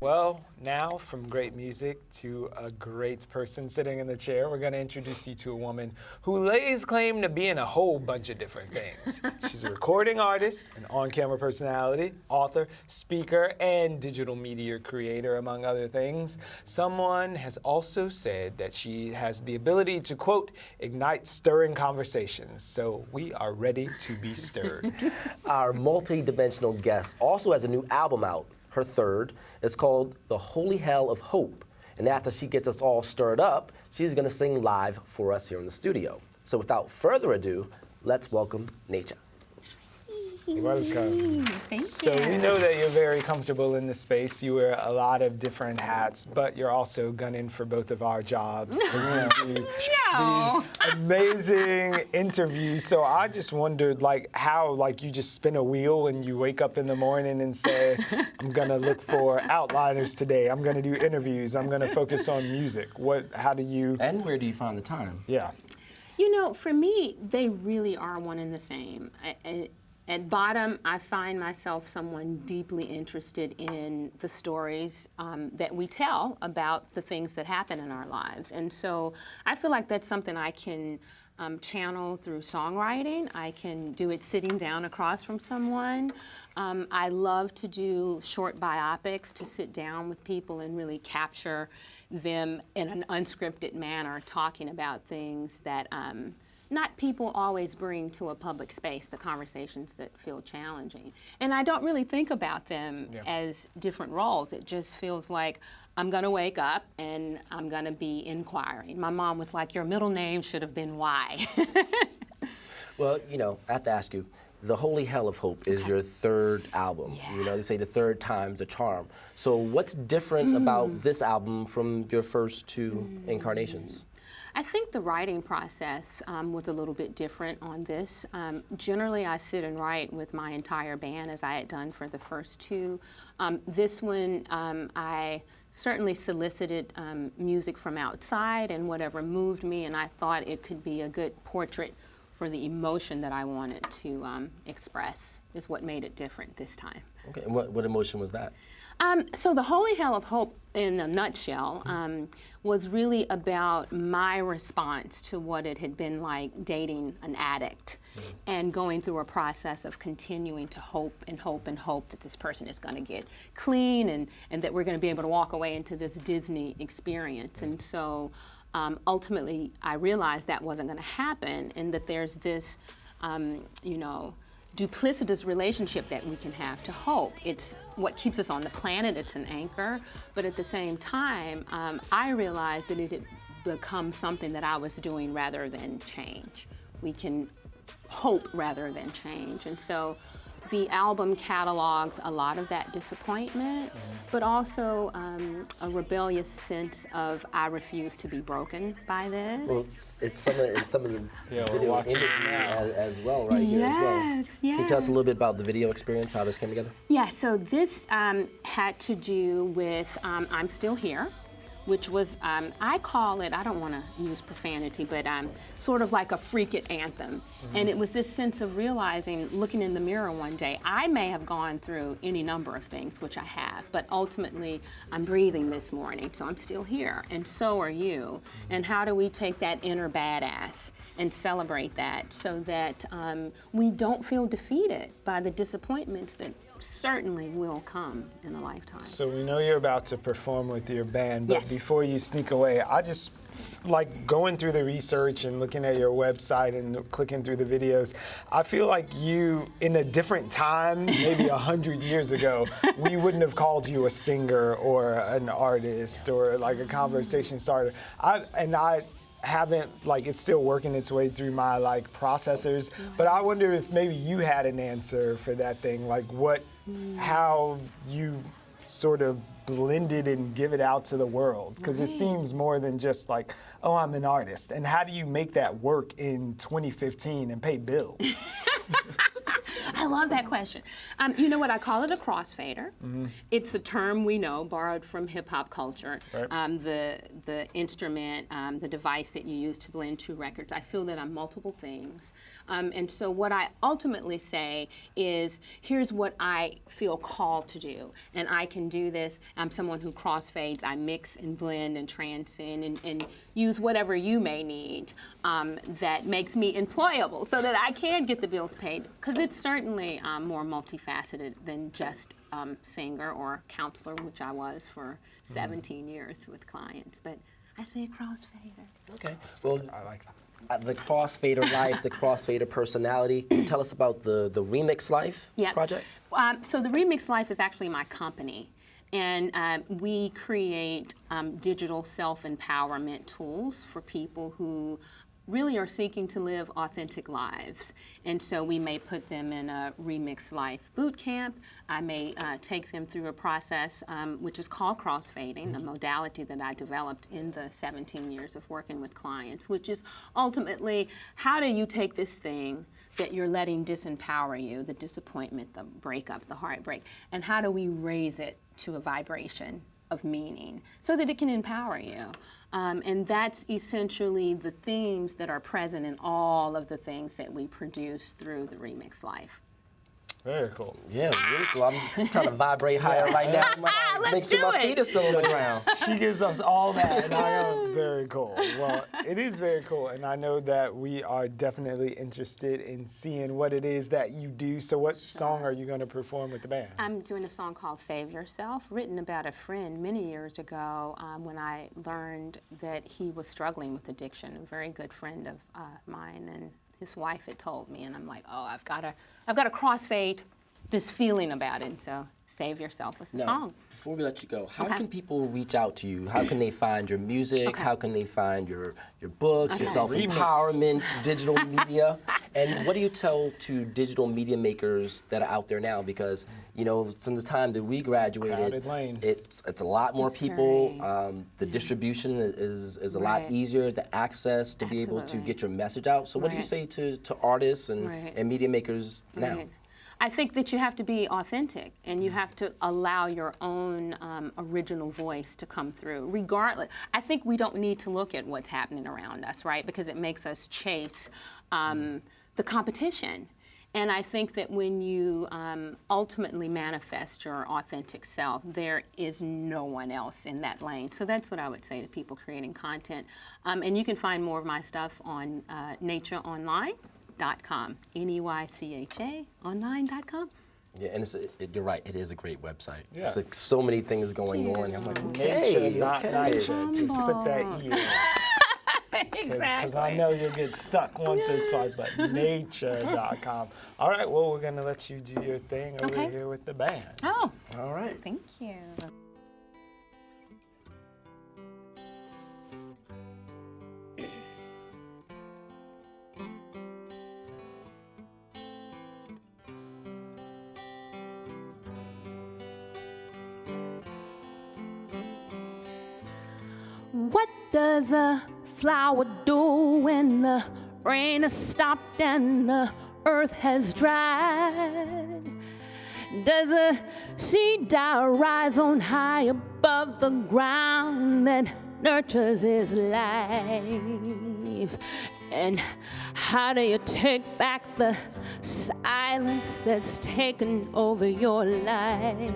Well, now from great music to a great person sitting in the chair, we're going to introduce you to a woman who lays claim to being a whole bunch of different things. She's a recording artist, an on-camera personality, author, speaker, and digital media creator, among other things. Someone has also said that she has the ability to, quote, ignite stirring conversations. So we are ready to be stirred. Our multi-dimensional guest also has a new album out, her third. It's called The Holy Hell of Hope. And after she gets us all stirred up, she's going to sing live for us here in the studio. So without further ado, let's welcome Neycha. You're welcome. Thank So you. we know that you're very comfortable in the space. You wear a lot of different hats, but you're also gunning for both of our jobs. These amazing interviews. So I just wondered, how, you just spin a wheel and you wake up in the morning and say, I'm gonna look for outliners today. I'm gonna do interviews. I'm gonna focus on music. How do you? And where do you find the time? Yeah. You know, for me, they really are one and the same. At bottom, I find myself someone deeply interested in the stories that we tell about the things that happen in our lives. And so I feel like that's something I can channel through songwriting. I can do it sitting down across from someone. I love to do short biopics, to sit down with people and really capture them in an unscripted manner, talking about things that not people always bring to a public space, the conversations that feel challenging. And I don't really think about them as different roles. It just feels like I'm gonna wake up and I'm gonna be inquiring. My mom was like, your middle name should have been Y. Well, I have to ask you, The Holy Hell of Hope is your third album. Yeah. They say the third time's a charm. So what's different about this album from your first two incarnations? I think the writing process was a little bit different on this. Generally, I sit and write with my entire band, as I had done for the first two. This one, I certainly solicited music from outside and whatever moved me, and I thought it could be a good portrait for the emotion that I wanted to express, is what made it different this time. Okay, and what emotion was that? So The Holy Hell of Hope, in a nutshell, was really about my response to what it had been like dating an addict and going through a process of continuing to hope and hope and hope that this person is going to get clean and that we're going to be able to walk away into this Disney experience. And so ultimately, I realized that wasn't going to happen, and that there's this, duplicitous relationship that we can have to hope. It's what keeps us on the planet, it's an anchor, but at the same time, I realized that it had become something that I was doing rather than change. We can hope rather than change. And so the album catalogs a lot of that disappointment, but also a rebellious sense of I refuse to be broken by this. Well, it's some of the video imagery as well, right here as well. Yes. Can you tell us a little bit about the video experience, how this came together? Yeah, so this had to do with I'm Still Here, which was, I call it, I don't want to use profanity, but sort of like a freak it anthem. And it was this sense of realizing, looking in the mirror one day, I may have gone through any number of things, which I have, but ultimately I'm breathing this morning, so I'm still here, and so are you. And how do we take that inner badass and celebrate that so that we don't feel defeated by the disappointments that certainly will come in a lifetime. So we know you're about to perform with your band, but Yes. before you sneak away, I just going through the research and looking at your website and clicking through the videos, I feel like you, in a different time, maybe 100 years ago, we wouldn't have called you a singer or an artist or like a conversation starter. I haven't, it's still working its way through my processors, but I wonder if maybe you had an answer for that thing, how you sort of blend it and give it out to the world, because it seems more than just oh, I'm an artist. And how do you make that work in 2015 and pay bills? I love that question. You know what? I call it a crossfader. It's a term we know, borrowed from hip hop culture. Right. The instrument, the device that you use to blend two records. I feel that I'm multiple things. And so what I ultimately say is, here's what I feel called to do. And I can do this. I'm someone who crossfades. I mix and blend and transcend and use whatever you may need that makes me employable so that I can get the bills paid. Because it's certainly more multifaceted than just singer or counselor, which I was for 17 years with clients. But I say a crossfader. Okay. Well, I like that. The crossfader life, the crossfader personality. Can you tell us about the Remix Life project? So the Remix Life is actually my company. And we create digital self-empowerment tools for people who really are seeking to live authentic lives. And so we may put them in a Remix Life boot camp. I may take them through a process which is called crossfading, a modality that I developed in the 17 years of working with clients, which is ultimately, how do you take this thing that you're letting disempower you, the disappointment, the breakup, the heartbreak, and how do we raise it to a vibration of meaning so that it can empower you? And that's essentially the themes that are present in all of the things that we produce through the Remix Life. Very cool. Yeah, really cool. I'm trying to vibrate higher right now. Let's Make sure do my it. feet are still on the ground. She gives us all that, and I am very cool. Well, it is very cool, and I know that we are definitely interested in seeing what it is that you do. So what song are you going to perform with the band? I'm doing a song called Save Yourself, written about a friend many years ago when I learned that he was struggling with addiction, a very good friend of mine, and his wife had told me, and I'm like, oh, I've got to crossfade this feeling about it. So Save Yourself was the song. Before we let you go, how can people reach out to you? How can they find your music? How can they find your books, your self-empowerment, digital media? And what do you tell to digital media makers that are out there now? Because, you know, since the time that we graduated, crowded lane. it's a lot more people. The distribution is a lot easier, the access to be able to get your message out. So what do you say to artists and media makers now? I think that you have to be authentic and you have to allow your own original voice to come through, regardless. I think we don't need to look at what's happening around us, right? Because it makes us chase the competition. And I think that when you ultimately manifest your authentic self, there is no one else in that lane. So that's what I would say to people creating content. And you can find more of my stuff on NeychaOnline.com, Neycha online.com. Yeah, and you're right. It is a great website. Yeah. It's like so many things going on. I'm like, Neycha, not Neycha. Just put that E in. Because I know you'll get stuck once or twice, but Neycha.com. All right, well, we're going to let you do your thing over here with the band. Oh, all right. Thank you. What does a flower do when the rain has stopped and the earth has dried? Does a seed rise on high above the ground that nurtures its life? And how do you take back the silence that's taken over your life?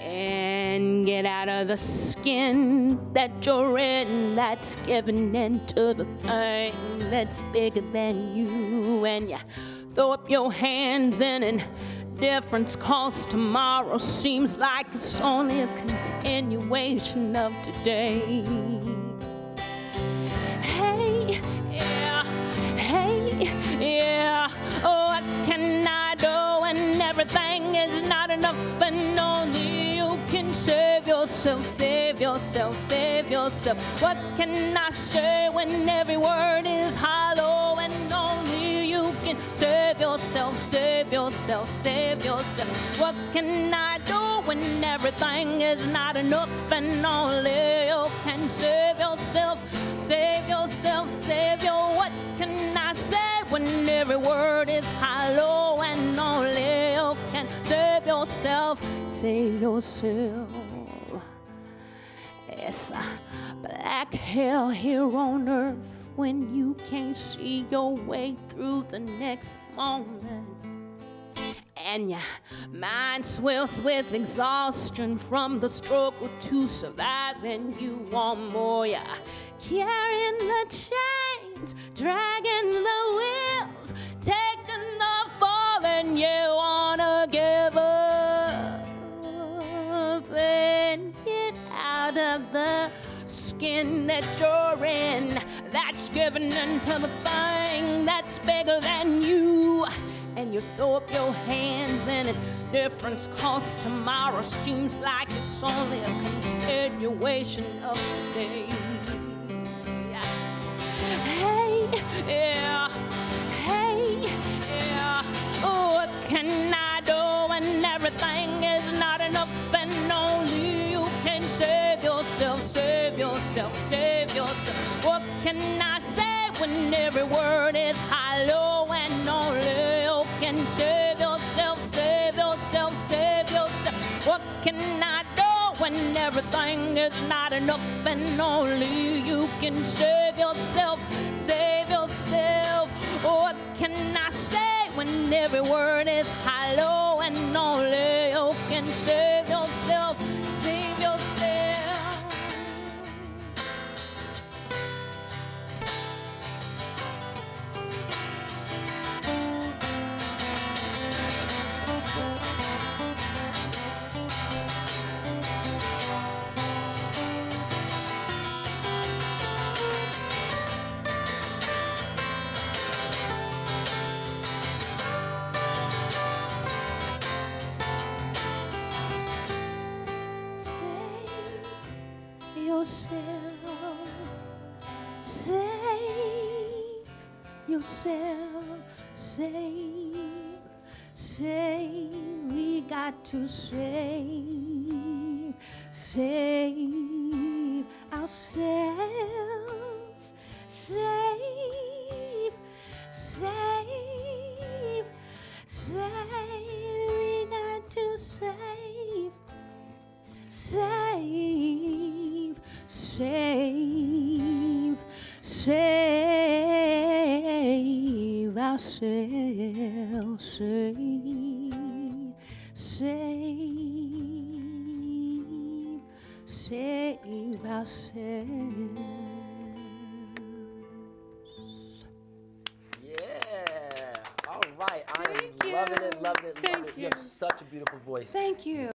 And get out of the skin that you're in, that's given into the thing that's bigger than you. And you throw up your hands in indifference, 'cause tomorrow seems like it's only a continuation of today. Hey, yeah, what can I do when everything is not enough and only you can save yourself, save yourself, save yourself? What can I say when every word is hollow and only you can save yourself, save yourself, save yourself? What can I do when everything is not enough and only you can save yourself, save yourself, save your? What can I say when every word is hollow and only you can save yourself. Save yourself. It's a black hell here on earth when you can't see your way through the next moment. And your mind swells with exhaustion from the struggle to survive, and you want more. You're carrying the chains, dragging the wheels, taking the fall, and you wanna give up and get out of the skin that you're in, that's given into the thing that's bigger than you. And you throw up your hands and indifference, 'cause tomorrow seems like it's only a continuation of today. Hey, yeah, hey, yeah. Oh, what can I do when everything is not enough and only you can save yourself, save yourself, save yourself? What can I say when every word is hollow and only you can save yourself, save yourself, save yourself? What can I do when everything is not enough and only you can save yourself, save yourself? What can I say when every word is hollow and only you can save yourself, save yourself? Save yourself, save, save, we got to save, save ourselves, save, save, save, we got to save, save, save, save ourselves, save, save, save ourselves. Yeah. All right. I'm Thank you. loving it, loving it, loving Thank it. You you. have such a beautiful voice. Thank you.